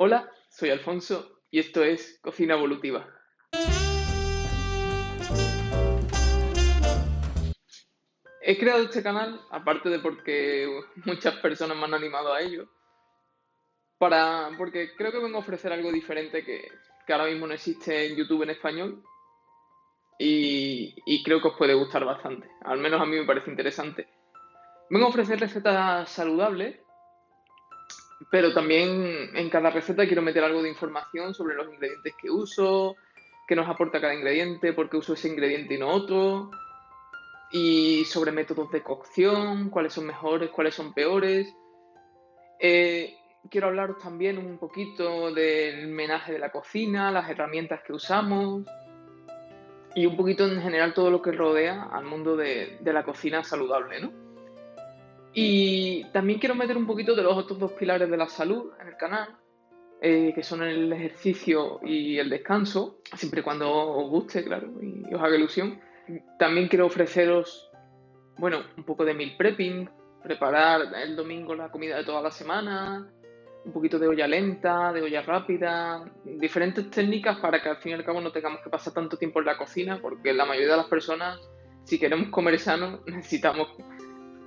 Hola, soy Alfonso y esto es Cocina Evolutiva. He creado este canal, aparte de porque muchas personas me han animado a ello, porque creo que vengo a ofrecer algo diferente que ahora mismo no existe en YouTube en español y creo que os puede gustar bastante. Al menos a mí me parece interesante. Vengo a ofrecer recetas saludables, pero también en cada receta quiero meter algo de información sobre los ingredientes que uso, qué nos aporta cada ingrediente, por qué uso ese ingrediente y no otro, y sobre métodos de cocción, cuáles son mejores, cuáles son peores. Eh, Quiero hablaros también un poquito del menaje de la cocina, las herramientas que usamos y un poquito en general todo lo que rodea al mundo de la cocina saludable, ¿no? Y también quiero meter un poquito de los otros dos pilares de la salud en el canal, que son el ejercicio y el descanso, siempre y cuando os guste, claro, y os haga ilusión. También quiero ofreceros, bueno, un poco de meal prepping, preparar el domingo la comida de toda la semana, un poquito de olla lenta, de olla rápida, diferentes técnicas para que al fin y al cabo no tengamos que pasar tanto tiempo en la cocina, porque la mayoría de las personas, si queremos comer sano, necesitamos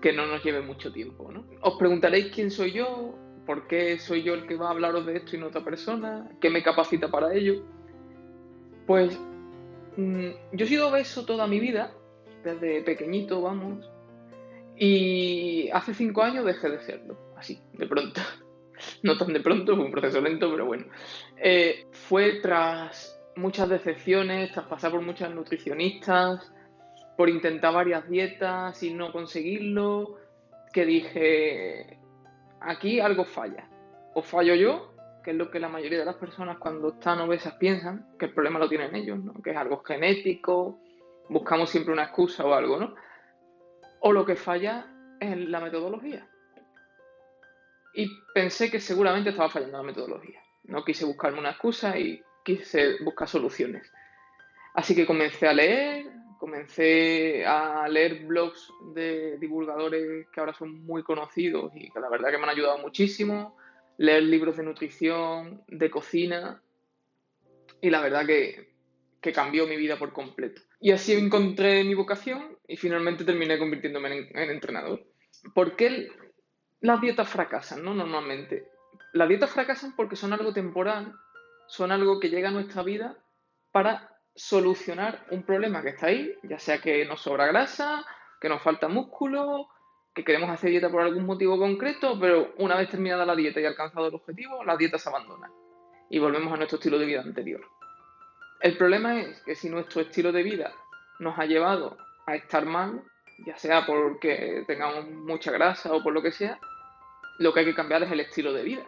que no nos lleve mucho tiempo, ¿no? Os preguntaréis quién soy yo, por qué soy yo el que va a hablaros de esto y no otra persona, qué me capacita para ello. Pues yo he sido obeso toda mi vida, desde pequeñito, vamos, y hace 5 años dejé de serlo, así, de pronto. No tan de pronto, fue un proceso lento, pero bueno. Fue tras muchas decepciones, tras pasar por muchas nutricionistas, por intentar varias dietas y no conseguirlo, que dije, aquí algo falla. O fallo yo, que es lo que la mayoría de las personas cuando están obesas piensan, que el problema lo tienen ellos, ¿no? Que es algo genético, buscamos siempre una excusa o algo, ¿no? O lo que falla es la metodología. Y pensé que seguramente estaba fallando la metodología. No quise buscarme una excusa y quise buscar soluciones. Así que comencé a leer blogs de divulgadores que ahora son muy conocidos y que la verdad que me han ayudado muchísimo, leer libros de nutrición, de cocina y la verdad que cambió mi vida por completo. Y así encontré mi vocación y finalmente terminé convirtiéndome en entrenador. ¿Por qué las dietas fracasan, no? Normalmente. Las dietas fracasan porque son algo temporal, son algo que llega a nuestra vida para solucionar un problema que está ahí, ya sea que nos sobra grasa, que nos falta músculo, que queremos hacer dieta por algún motivo concreto, pero una vez terminada la dieta y alcanzado el objetivo, la dieta se abandona y volvemos a nuestro estilo de vida anterior. El problema es que si nuestro estilo de vida nos ha llevado a estar mal, ya sea porque tengamos mucha grasa o por lo que sea, lo que hay que cambiar es el estilo de vida.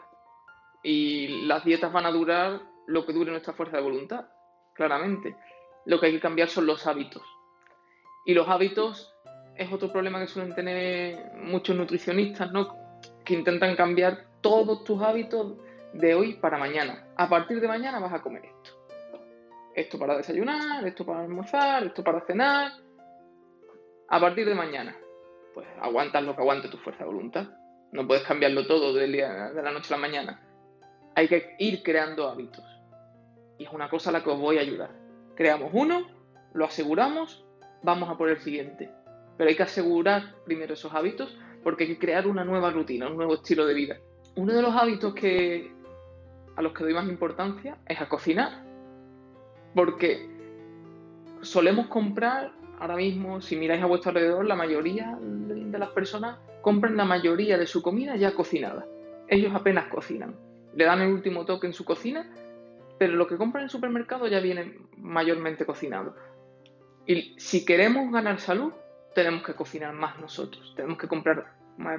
Y las dietas van a durar lo que dure nuestra fuerza de voluntad, claramente. Lo que hay que cambiar son los hábitos. Y los hábitos es otro problema que suelen tener muchos nutricionistas, ¿no? Que intentan cambiar todos tus hábitos de hoy para mañana. A partir de mañana vas a comer esto. Esto para desayunar, esto para almorzar, esto para cenar. A partir de mañana, pues aguantas lo que aguante tu fuerza de voluntad. No puedes cambiarlo todo de la noche a la mañana. Hay que ir creando hábitos. Y es una cosa a la que os voy a ayudar. Creamos uno, lo aseguramos, vamos a por el siguiente. Pero hay que asegurar primero esos hábitos porque hay que crear una nueva rutina, un nuevo estilo de vida. Uno de los hábitos a los que doy más importancia es a cocinar. Porque solemos comprar, ahora mismo, si miráis a vuestro alrededor, la mayoría de las personas compran la mayoría de su comida ya cocinada. Ellos apenas cocinan. Le dan el último toque en su cocina, pero lo que compran en el supermercado ya viene mayormente cocinado. Y si queremos ganar salud, tenemos que cocinar más nosotros. Tenemos que comprar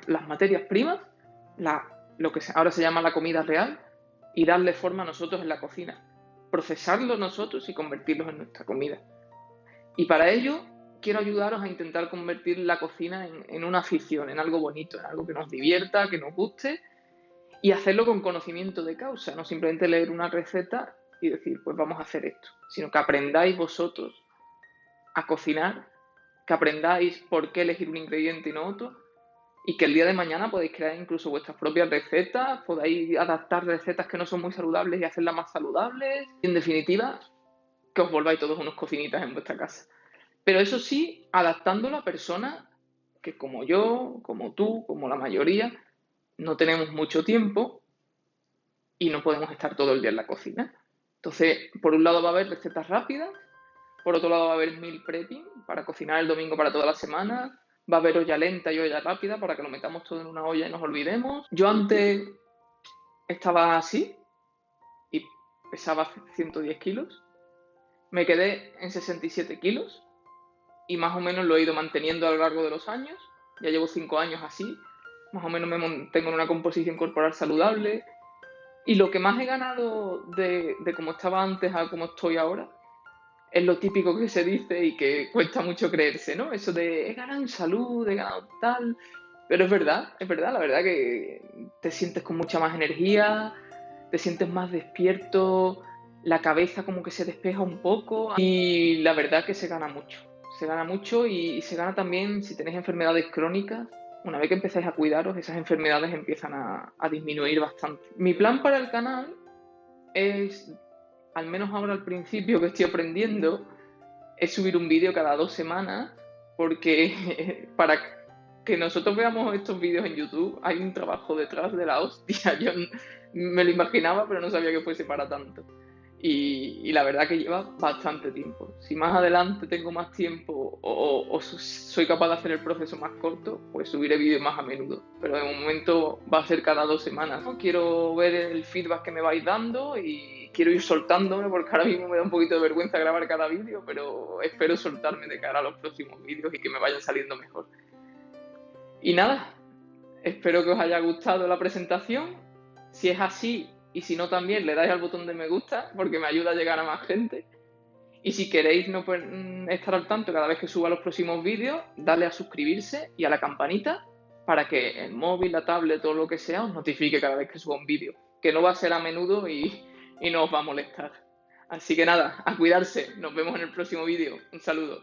las materias primas, lo que ahora se llama la comida real, y darle forma a nosotros en la cocina. Procesarlo nosotros y convertirlos en nuestra comida. Y para ello quiero ayudaros a intentar convertir la cocina en una afición, en algo bonito, en algo que nos divierta, que nos guste y hacerlo con conocimiento de causa, no simplemente leer una receta y decir, pues vamos a hacer esto, sino que aprendáis vosotros a cocinar, que aprendáis por qué elegir un ingrediente y no otro y que el día de mañana podéis crear incluso vuestras propias recetas, podáis adaptar recetas que no son muy saludables y hacerlas más saludables. Y en definitiva, que os volváis todos unos cocinitas en vuestra casa. Pero eso sí, adaptándolo a personas que como yo, como tú, como la mayoría, no tenemos mucho tiempo y no podemos estar todo el día en la cocina. Entonces, por un lado va a haber recetas rápidas, por otro lado va a haber meal prepping para cocinar el domingo para toda la semana, va a haber olla lenta y olla rápida para que lo metamos todo en una olla y nos olvidemos. Yo antes estaba así y pesaba 110 kilos, me quedé en 67 kilos y más o menos lo he ido manteniendo a lo largo de los años. Ya llevo 5 años así, más o menos me mantengo en una composición corporal saludable. Y lo que más he ganado de cómo estaba antes a cómo estoy ahora es lo típico que se dice y que cuesta mucho creerse, ¿no? Eso de he ganado en salud, he ganado tal. Pero es verdad, la verdad que te sientes con mucha más energía, te sientes más despierto, la cabeza como que se despeja un poco y la verdad que se gana mucho y se gana también si tenéis enfermedades crónicas. Una vez que empezáis a cuidaros, esas enfermedades empiezan a disminuir bastante. Mi plan para el canal es, al menos ahora al principio que estoy aprendiendo, es subir un vídeo cada 2 semanas, porque para que nosotros veamos estos vídeos en YouTube hay un trabajo detrás de la hostia. Yo me lo imaginaba, pero no sabía que fuese para tanto. Y la verdad que lleva bastante tiempo. Si más adelante tengo más tiempo o soy capaz de hacer el proceso más corto, pues subiré vídeos más a menudo. Pero de momento va a ser cada 2 semanas. Quiero ver el feedback que me vais dando y quiero ir soltándome porque ahora mismo me da un poquito de vergüenza grabar cada vídeo, pero espero soltarme de cara a los próximos vídeos y que me vayan saliendo mejor. Y nada, espero que os haya gustado la presentación. Si es así y si no también le dais al botón de me gusta porque me ayuda a llegar a más gente. Y si queréis no estar al tanto cada vez que suba los próximos vídeos, dale a suscribirse y a la campanita para que el móvil, la tablet o lo que sea os notifique cada vez que suba un vídeo. Que no va a ser a menudo y no os va a molestar. Así que nada, a cuidarse. Nos vemos en el próximo vídeo. Un saludo.